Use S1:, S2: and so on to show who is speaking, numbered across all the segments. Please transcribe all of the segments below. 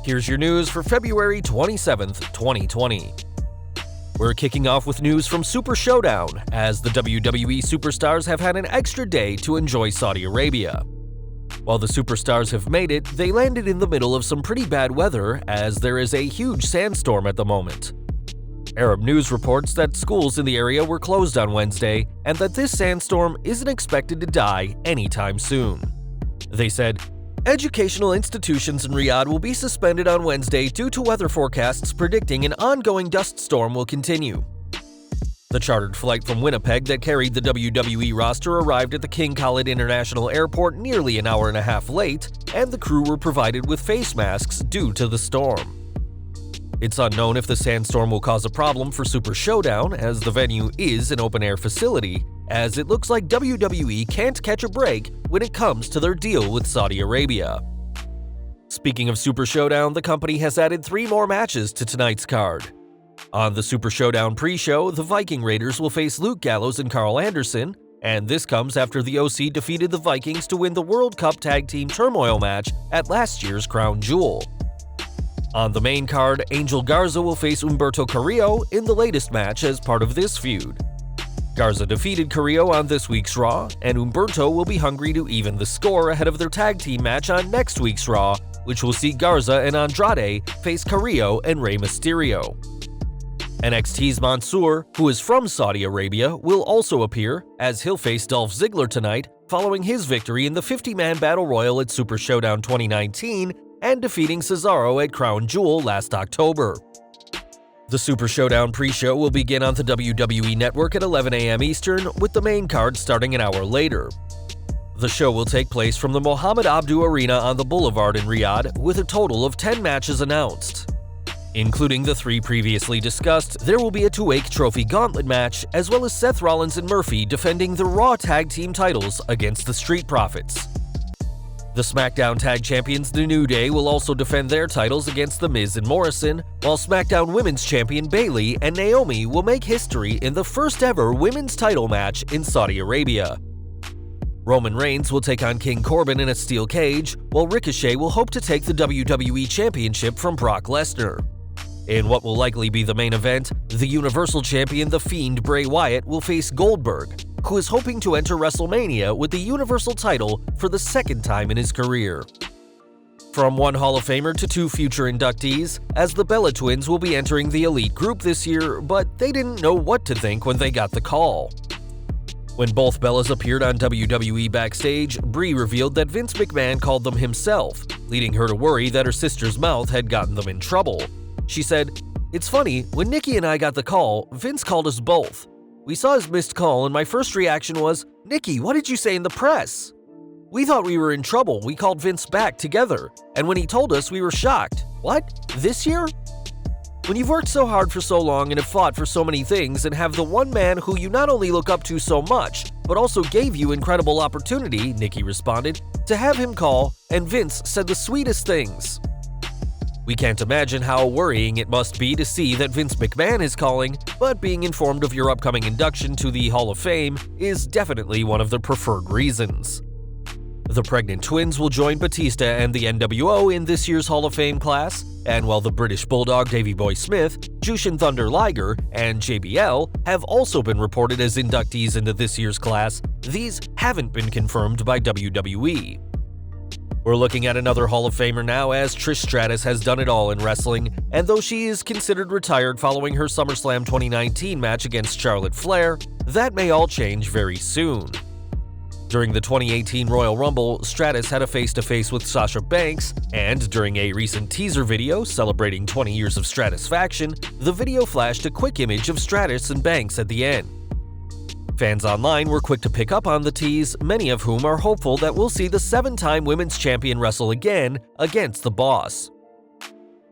S1: Here's your news for February 27th, 2020. We're kicking off with news from Super Showdown, as the WWE superstars have had an extra day to enjoy Saudi Arabia. While the superstars have made it, they landed in the middle of some pretty bad weather, as there is a huge sandstorm at the moment. Arab News reports that schools in the area were closed on Wednesday, and that this sandstorm isn't expected to die anytime soon. They said, educational institutions in Riyadh will be suspended on Wednesday due to weather forecasts predicting an ongoing dust storm will continue. The chartered flight from Winnipeg that carried the WWE roster arrived at the King Khalid International Airport nearly an hour and a half late, and the crew were provided with face masks due to the storm. It's unknown if the sandstorm will cause a problem for Super Showdown, as the venue is an open-air facility, as it looks like WWE can't catch a break when it comes to their deal with Saudi Arabia. Speaking of Super Showdown, the company has added 3 more matches to tonight's card. On the Super Showdown pre-show, the Viking Raiders will face Luke Gallows and Carl Anderson, and this comes after the OC defeated the Vikings to win the World Cup Tag Team Turmoil match at last year's Crown Jewel. On the main card, Angel Garza will face Humberto Carrillo in the latest match as part of this feud. Garza defeated Carrillo on this week's Raw, and Humberto will be hungry to even the score ahead of their tag team match on next week's Raw, which will see Garza and Andrade face Carrillo and Rey Mysterio. NXT's Mansoor, who is from Saudi Arabia, will also appear, as he'll face Dolph Ziggler tonight, following his victory in the 50-man Battle Royal at Super Showdown 2019 and defeating Cesaro at Crown Jewel last October. The Super Showdown pre-show will begin on the WWE Network at 11 a.m. Eastern, with the main card starting an hour later. The show will take place from the Mohammed Abdu Arena on the Boulevard in Riyadh, with a total of 10 matches announced. Including the 3 previously discussed, there will be a Tuwaiq Trophy Gauntlet match, as well as Seth Rollins and Murphy defending the Raw Tag Team titles against the Street Profits. The SmackDown Tag Champions The New Day will also defend their titles against The Miz and Morrison, while SmackDown Women's Champion Bayley and Naomi will make history in the first ever women's title match in Saudi Arabia. Roman Reigns will take on King Corbin in a steel cage, while Ricochet will hope to take the WWE Championship from Brock Lesnar. In what will likely be the main event, the Universal Champion The Fiend Bray Wyatt will face Goldberg, who is hoping to enter WrestleMania with the Universal title for the second time in his career. From one Hall of Famer to 2 future inductees, as the Bella Twins will be entering the Elite group this year, but they didn't know what to think when they got the call. When both Bellas appeared on WWE backstage, Brie revealed that Vince McMahon called them himself, leading her to worry that her sister's mouth had gotten them in trouble. She said, "It's funny, when Nikki and I got the call, Vince called us both. We saw his missed call and my first reaction was, 'Nikki, what did you say in the press?' We thought we were in trouble, we called Vince back together, and when he told us, we were shocked. What? This year?" When you've worked so hard for so long and have fought for so many things and have the one man who you not only look up to so much, but also gave you incredible opportunity, Nikki responded, to have him call, and Vince said the sweetest things. We can't imagine how worrying it must be to see that Vince McMahon is calling, but being informed of your upcoming induction to the Hall of Fame is definitely one of the preferred reasons. The pregnant twins will join Batista and the NWO in this year's Hall of Fame class, and while the British Bulldog Davey Boy Smith, Jushin Thunder Liger, and JBL have also been reported as inductees into this year's class, these haven't been confirmed by WWE. We're looking at another Hall of Famer now, as Trish Stratus has done it all in wrestling, and though she is considered retired following her SummerSlam 2019 match against Charlotte Flair, that may all change very soon. During the 2018 Royal Rumble, Stratus had a face-to-face with Sasha Banks, and during a recent teaser video celebrating 20 years of Stratusfaction, the video flashed a quick image of Stratus and Banks at the end. Fans online were quick to pick up on the tease, many of whom are hopeful that we'll see the 7-time women's champion wrestle again against the Boss.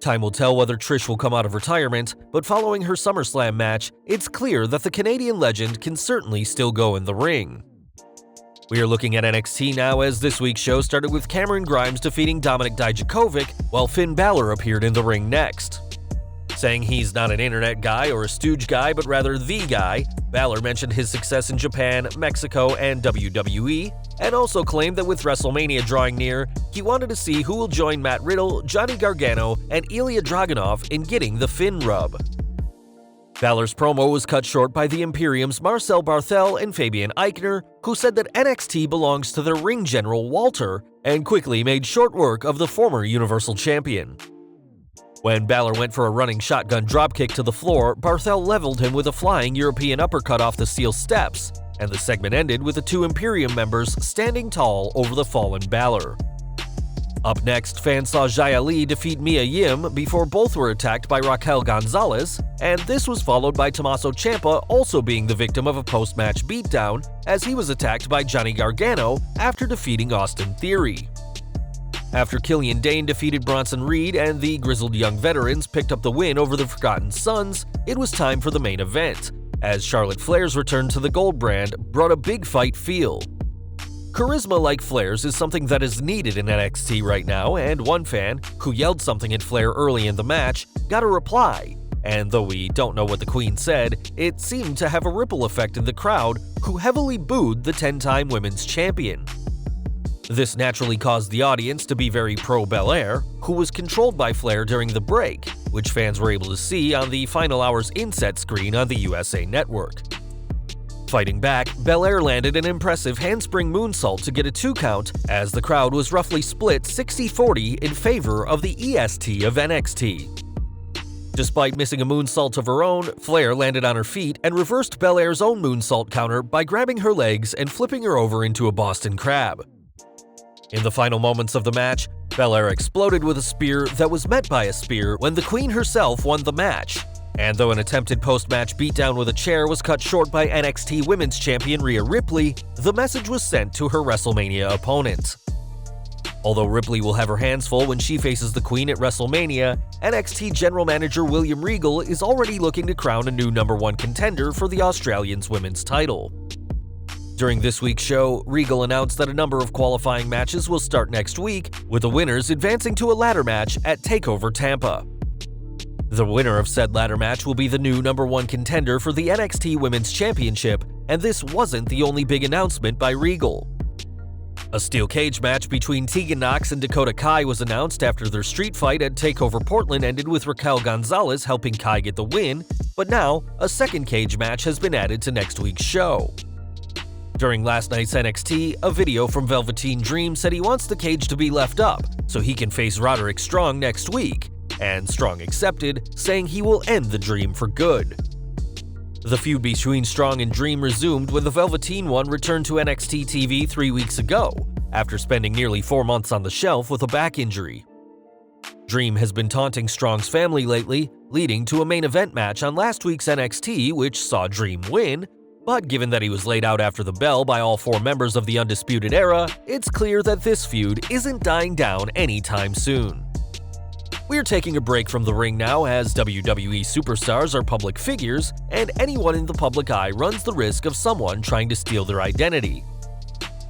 S1: Time will tell whether Trish will come out of retirement, but following her SummerSlam match, it's clear that the Canadian legend can certainly still go in the ring. We are looking at NXT now, as this week's show started with Cameron Grimes defeating Dominik Dijakovic, while Finn Balor appeared in the ring next. Saying he's not an internet guy or a stooge guy, but rather the guy, Balor mentioned his success in Japan, Mexico, and WWE, and also claimed that with WrestleMania drawing near, he wanted to see who will join Matt Riddle, Johnny Gargano, and Ilya Dragunov in getting the Finn rub. Balor's promo was cut short by the Imperium's Marcel Barthel and Fabian Eichner, who said that NXT belongs to their ring general Walter, and quickly made short work of the former Universal Champion. When Balor went for a running shotgun dropkick to the floor, Barthel leveled him with a flying European uppercut off the steel steps, and the segment ended with the two Imperium members standing tall over the fallen Balor. Up next, fans saw Xia Li defeat Mia Yim before both were attacked by Raquel Gonzalez, and this was followed by Tommaso Ciampa also being the victim of a post-match beatdown as he was attacked by Johnny Gargano after defeating Austin Theory. After Killian Dane defeated Bronson Reed and the Grizzled Young Veterans picked up the win over the Forgotten Sons, it was time for the main event, as Charlotte Flair's return to the Gold brand brought a big fight feel. Charisma like Flair's is something that is needed in NXT right now, and one fan, who yelled something at Flair early in the match, got a reply, and though we don't know what the Queen said, it seemed to have a ripple effect in the crowd, who heavily booed the 10-time Women's Champion. This naturally caused the audience to be very pro-Belair, who was controlled by Flair during the break, which fans were able to see on the Final Hours inset screen on the USA Network. Fighting back, Belair landed an impressive handspring moonsault to get a 2 count, as the crowd was roughly split 60-40 in favor of the EST of NXT. Despite missing a moonsault of her own, Flair landed on her feet and reversed Belair's own moonsault counter by grabbing her legs and flipping her over into a Boston Crab. In the final moments of the match, Belair exploded with a spear that was met by a spear when the Queen herself won the match, and though an attempted post-match beatdown with a chair was cut short by NXT Women's Champion Rhea Ripley, the message was sent to her WrestleMania opponent. Although Ripley will have her hands full when she faces the Queen at WrestleMania, NXT General Manager William Regal is already looking to crown a new #1 contender for the Australians' women's title. During this week's show, Regal announced that a number of qualifying matches will start next week, with the winners advancing to a ladder match at TakeOver Tampa. The winner of said ladder match will be the new #1 contender for the NXT Women's Championship, and this wasn't the only big announcement by Regal. A steel cage match between Tegan Nox and Dakota Kai was announced after their street fight at TakeOver Portland ended with Raquel Gonzalez helping Kai get the win, but now a second cage match has been added to next week's show. During last night's NXT, a video from Velveteen Dream said he wants the cage to be left up so he can face Roderick Strong next week, and Strong accepted, saying he will end the Dream for good. The feud between Strong and Dream resumed when the Velveteen One returned to NXT TV 3 weeks ago, after spending nearly 4 months on the shelf with a back injury. Dream has been taunting Strong's family lately, leading to a main event match on last week's NXT which saw Dream win, but given that he was laid out after the bell by all 4 members of the Undisputed Era, it's clear that this feud isn't dying down anytime soon. We're taking a break from the ring now as WWE superstars are public figures, and anyone in the public eye runs the risk of someone trying to steal their identity.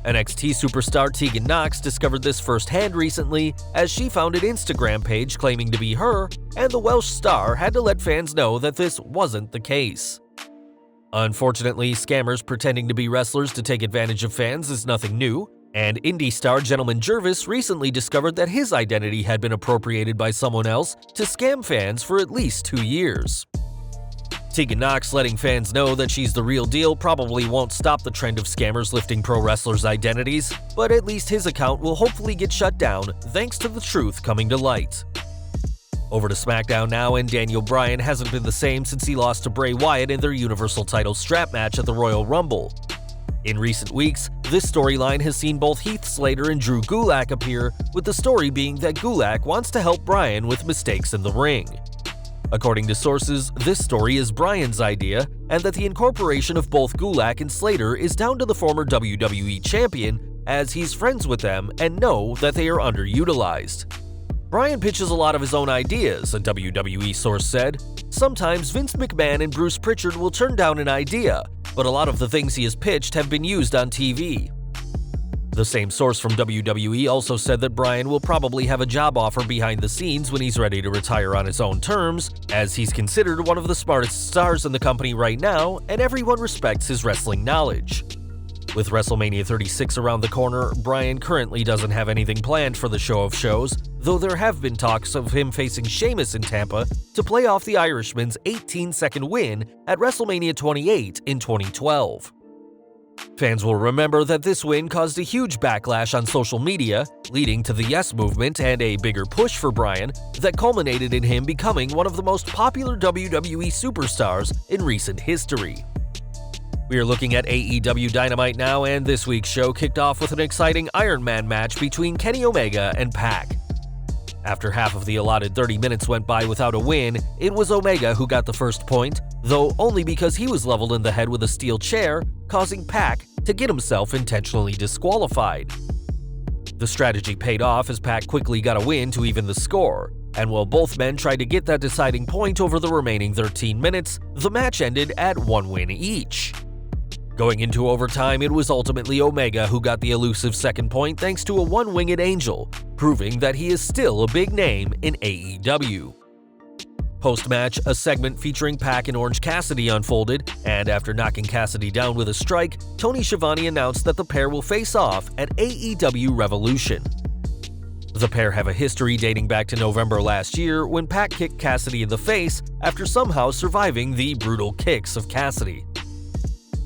S1: NXT superstar Tegan Nox discovered this firsthand recently as she found an Instagram page claiming to be her, and the Welsh star had to let fans know that this wasn't the case. Unfortunately, scammers pretending to be wrestlers to take advantage of fans is nothing new, and indie star Gentleman Jervis recently discovered that his identity had been appropriated by someone else to scam fans for at least 2 years. Tegan Nox letting fans know that she's the real deal probably won't stop the trend of scammers lifting pro wrestlers' identities, but at least his account will hopefully get shut down thanks to the truth coming to light. Over to SmackDown now, and Daniel Bryan hasn't been the same since he lost to Bray Wyatt in their Universal title strap match at the Royal Rumble. In recent weeks, this storyline has seen both Heath Slater and Drew Gulak appear, with the story being that Gulak wants to help Bryan with mistakes in the ring. According to sources, this story is Bryan's idea, and that the incorporation of both Gulak and Slater is down to the former WWE champion, as he's friends with them and know that they are underutilized. Bryan pitches a lot of his own ideas, a WWE source said. Sometimes Vince McMahon and Bruce Pritchard will turn down an idea, but a lot of the things he has pitched have been used on TV. The same source from WWE also said that Bryan will probably have a job offer behind the scenes when he's ready to retire on his own terms, as he's considered one of the smartest stars in the company right now, and everyone respects his wrestling knowledge. With WrestleMania 36 around the corner, Bryan currently doesn't have anything planned for the show of shows, though there have been talks of him facing Sheamus in Tampa to play off the Irishman's 18-second win at WrestleMania 28 in 2012. Fans will remember that this win caused a huge backlash on social media, leading to the Yes Movement and a bigger push for Bryan that culminated in him becoming one of the most popular WWE superstars in recent history. We are looking at AEW Dynamite now, and this week's show kicked off with an exciting Iron Man match between Kenny Omega and Pac. After half of the allotted 30 minutes went by without a win, it was Omega who got the first point, though only because he was leveled in the head with a steel chair, causing Pac to get himself intentionally disqualified. The strategy paid off as Pac quickly got a win to even the score, and while both men tried to get that deciding point over the remaining 13 minutes, the match ended at 1 win each. Going into overtime, it was ultimately Omega who got the elusive second point thanks to a one-winged angel, proving that he is still a big name in AEW. Post-match, a segment featuring Pac and Orange Cassidy unfolded, and after knocking Cassidy down with a strike, Tony Schiavone announced that the pair will face off at AEW Revolution. The pair have a history dating back to November last year when Pac kicked Cassidy in the face after somehow surviving the brutal kicks of Cassidy.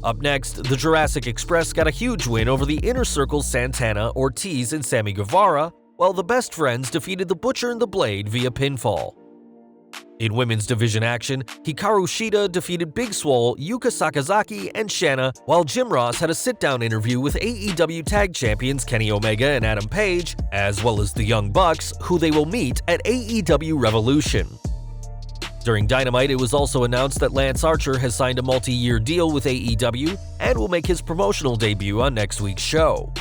S1: Up next, the Jurassic Express got a huge win over the Inner Circle's Santana, Ortiz, and Sammy Guevara, while the Best Friends defeated the Butcher and the Blade via pinfall. In women's division action, Hikaru Shida defeated Big Swole, Yuka Sakazaki, and Shanna, while Jim Ross had a sit-down interview with AEW Tag Champions Kenny Omega and Adam Page, as well as the Young Bucks, who they will meet at AEW Revolution. During Dynamite, it was also announced that Lance Archer has signed a multi-year deal with AEW and will make his promotional debut on next week's show.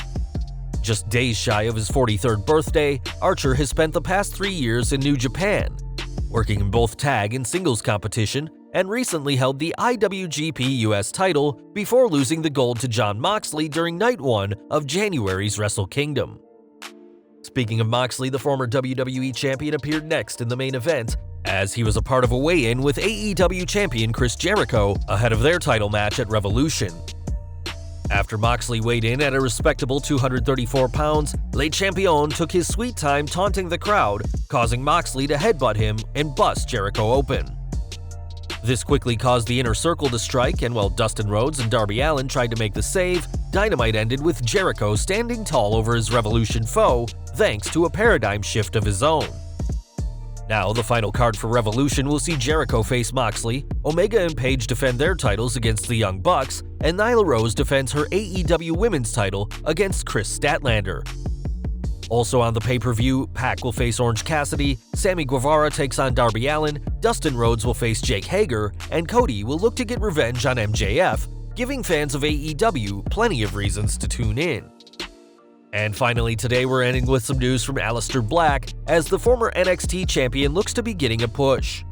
S1: Just days shy of his 43rd birthday, Archer has spent the past 3 years in New Japan, working in both tag and singles competition, and recently held the IWGP US title before losing the gold to Jon Moxley during Night 1 of January's Wrestle Kingdom. Speaking of Moxley, the former WWE champion appeared next in the main event, as he was a part of a weigh-in with AEW champion Chris Jericho ahead of their title match at Revolution. After Moxley weighed in at a respectable 234 pounds, Le Champion took his sweet time taunting the crowd, causing Moxley to headbutt him and bust Jericho open. This quickly caused the Inner Circle to strike, and while Dustin Rhodes and Darby Allin tried to make the save, Dynamite ended with Jericho standing tall over his Revolution foe, thanks to a paradigm shift of his own. Now, the final card for Revolution will see Jericho face Moxley, Omega and Page defend their titles against the Young Bucks, and Nyla Rose defends her AEW Women's title against Chris Statlander. Also on the pay-per-view, Pac will face Orange Cassidy, Sammy Guevara takes on Darby Allin, Dustin Rhodes will face Jake Hager, and Cody will look to get revenge on MJF, giving fans of AEW plenty of reasons to tune in. And finally, today we're ending with some news from Aleister Black, as the former NXT champion looks to be getting a push.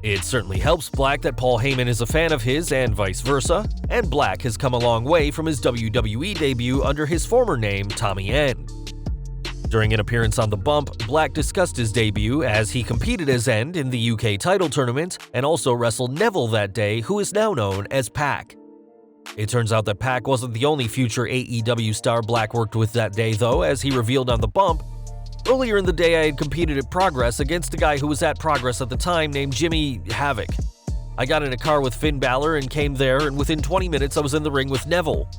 S1: It certainly helps Black that Paul Heyman is a fan of his and vice versa, and Black has come a long way from his WWE debut under his former name, Tommy End. During an appearance on The Bump, Black discussed his debut as he competed as End in the UK title tournament and also wrestled Neville that day, who is now known as Pac. It turns out that Pac wasn't the only future AEW star Black worked with that day though, as he revealed on The Bump. Earlier in the day I had competed at Progress against a guy who was at Progress at the time named Jimmy Havoc. I got in a car with Finn Balor and came there, and within 20 minutes I was in the ring with Neville.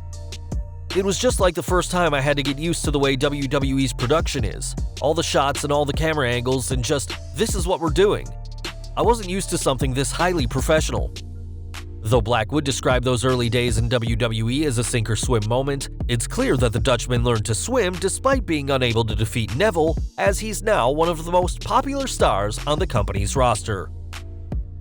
S1: It was just like the first time I had to get used to the way WWE's production is. All the shots and all the camera angles and just, this is what we're doing. I wasn't used to something this highly professional. Though Black would describe those early days in WWE as a sink-or-swim moment, it's clear that the Dutchman learned to swim despite being unable to defeat Neville, as he's now one of the most popular stars on the company's roster.